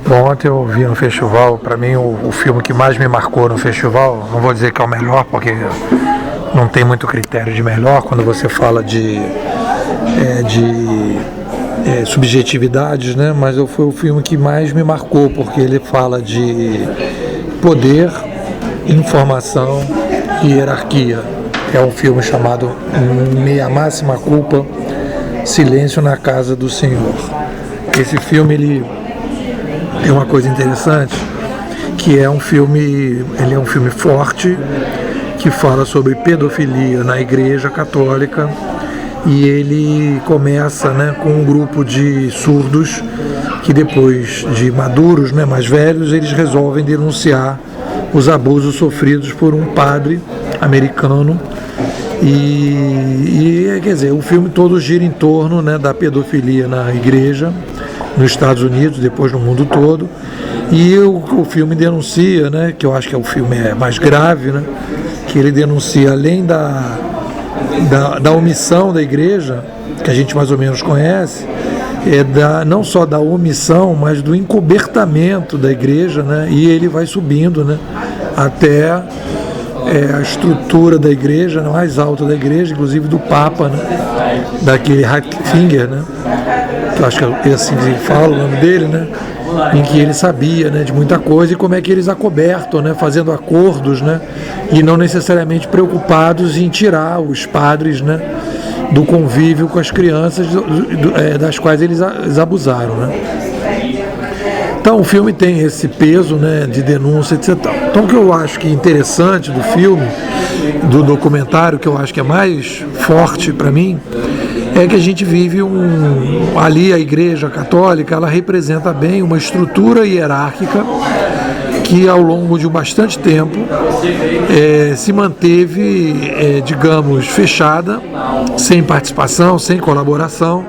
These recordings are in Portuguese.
Bom, ontem eu vi no festival, para mim o filme que mais me marcou no festival, não vou dizer que é o melhor, porque não tem muito critério de melhor quando você fala de subjetividades, né? Mas foi o filme que mais me marcou, porque ele fala de poder, informação e hierarquia. É um filme chamado Minha Máxima Culpa, Silêncio na Casa do Senhor. Esse filme, ele tem uma coisa interessante, que ele é um filme forte, que fala sobre pedofilia na Igreja Católica, e ele começa, né, com um grupo de surdos que depois de maduros, né, mais velhos, eles resolvem denunciar os abusos sofridos por um padre americano. E quer dizer, o filme todo gira em torno, né, da pedofilia na igreja, nos Estados Unidos, depois no mundo todo. E o filme denuncia, né, que eu acho que é o filme mais grave, né, que ele denuncia, além da omissão da igreja, que a gente mais ou menos conhece, não só da omissão, mas do encobertamento da igreja, né, e ele vai subindo, né, até a estrutura da igreja, mais alta da igreja, inclusive do Papa, né, daquele Ratzinger, né, que eu acho que é assim que se fala o nome dele, né, em que ele sabia, né, de muita coisa, e como é que eles acobertam, né, fazendo acordos, né, e não necessariamente preocupados em tirar os padres, né, do convívio com as crianças das quais eles abusaram, né. Então o filme tem esse peso, né, de denúncia, etc. Então o que eu acho que é interessante do filme, do documentário, que eu acho que é mais forte para mim, é que a gente vive ali a Igreja Católica, ela representa bem uma estrutura hierárquica que ao longo de bastante tempo se manteve, digamos, fechada, sem participação, sem colaboração,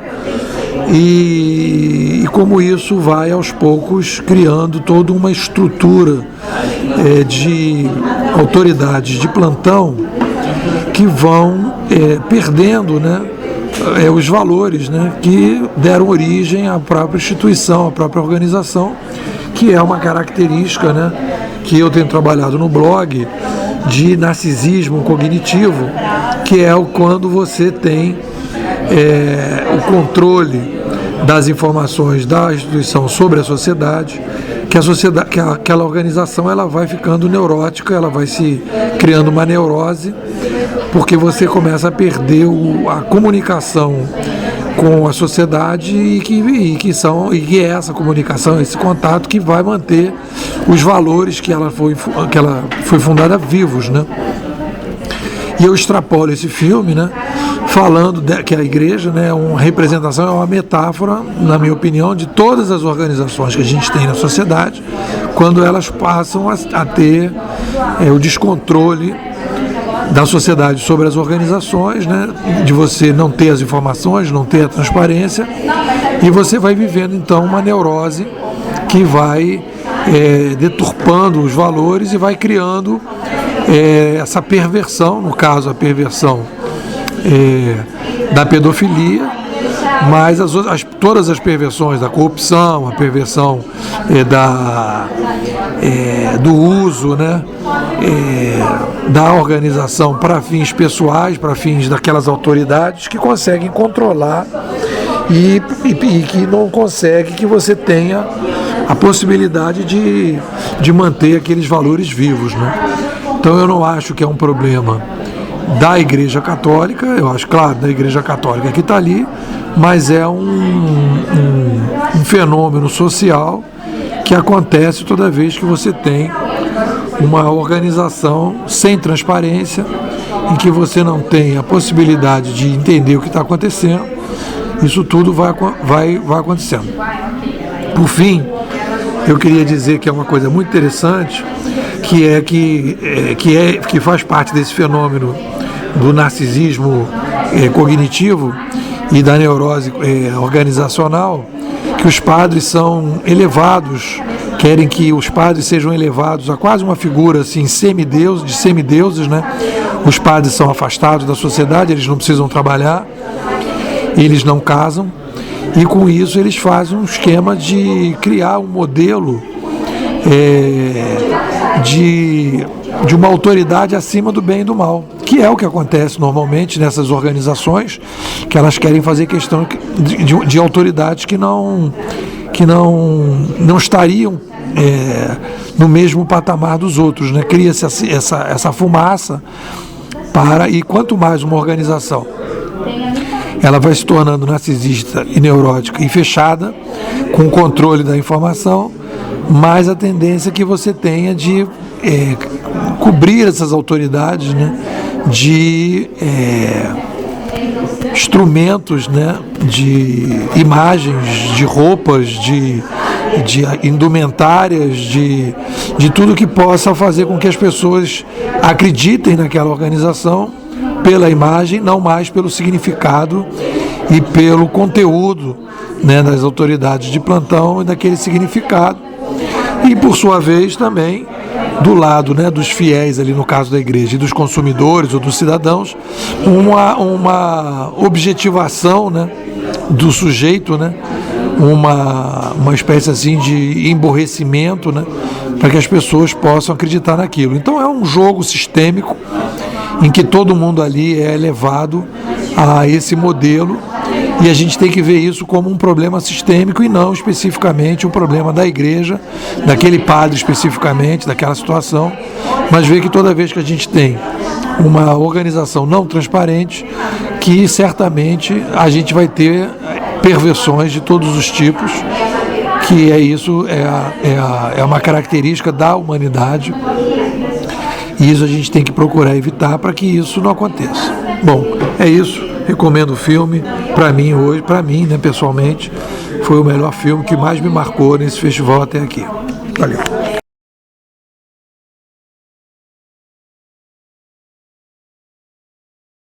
e como isso vai aos poucos criando toda uma estrutura de autoridades de plantão que vão perdendo, né, os valores, né, que deram origem à própria instituição, à própria organização, que é uma característica, né, que eu tenho trabalhado no blog, de narcisismo cognitivo, que é quando você tem o controle das informações da instituição sobre a sociedade, que aquela organização ela vai ficando neurótica, ela vai se criando uma neurose, porque você começa a perder a comunicação com a sociedade e que é essa comunicação, esse contato que vai manter os valores que ela foi fundada vivos, né? E eu extrapolo esse filme, né, falando que a igreja, né, é uma representação, é uma metáfora, na minha opinião, de todas as organizações que a gente tem na sociedade, quando elas passam a ter o descontrole da sociedade sobre as organizações, né, de você não ter as informações, não ter a transparência, e você vai vivendo então uma neurose que vai deturpando os valores e vai criando essa perversão, no caso a perversão da pedofilia, mas todas as perversões da corrupção, a perversão do uso, né, da organização para fins pessoais, para fins daquelas autoridades que conseguem controlar e que não consegue que você tenha a possibilidade de manter aqueles valores vivos, né? Então eu não acho que é um problema da Igreja Católica, eu acho, claro, da Igreja Católica que está ali, mas é um fenômeno social que acontece toda vez que você tem uma organização sem transparência, em que você não tem a possibilidade de entender o que está acontecendo. Isso tudo vai acontecendo. Por fim, eu queria dizer que é uma coisa muito interessante, que faz parte desse fenômeno do narcisismo cognitivo e da neurose organizacional, que os padres são elevados, querem que os padres sejam elevados a quase uma figura assim, de semideuses, né? Os padres são afastados da sociedade, eles não precisam trabalhar, eles não casam, e com isso eles fazem um esquema de criar um modelo de uma autoridade acima do bem e do mal, que é o que acontece normalmente nessas organizações, que elas querem fazer questão de autoridades que não estariam no mesmo patamar dos outros, né? Cria-se essa fumaça e quanto mais uma organização ela vai se tornando narcisista e neurótica e fechada, com o controle da informação, mais a tendência que você tenha de cobrir essas autoridades, né, de instrumentos, né, de imagens, de roupas, de indumentárias, de tudo que possa fazer com que as pessoas acreditem naquela organização pela imagem, não mais pelo significado e pelo conteúdo, né, das autoridades de plantão e daquele significado. E, por sua vez, também do lado, né, dos fiéis, ali no caso da igreja, e dos consumidores ou dos cidadãos, uma objetivação, né, do sujeito, né, uma espécie assim de emborrecimento, né, para que as pessoas possam acreditar naquilo. Então é um jogo sistêmico em que todo mundo ali é levado a esse modelo, e a gente tem que ver isso como um problema sistêmico e não especificamente um problema da igreja, daquele padre especificamente, daquela situação, mas ver que toda vez que a gente tem uma organização não transparente, que certamente a gente vai ter perversões de todos os tipos, que é uma característica da humanidade, e isso a gente tem que procurar evitar para que isso não aconteça. Bom, é isso. Recomendo o filme. Para mim, né, pessoalmente, foi o melhor filme que mais me marcou nesse festival até aqui. Valeu.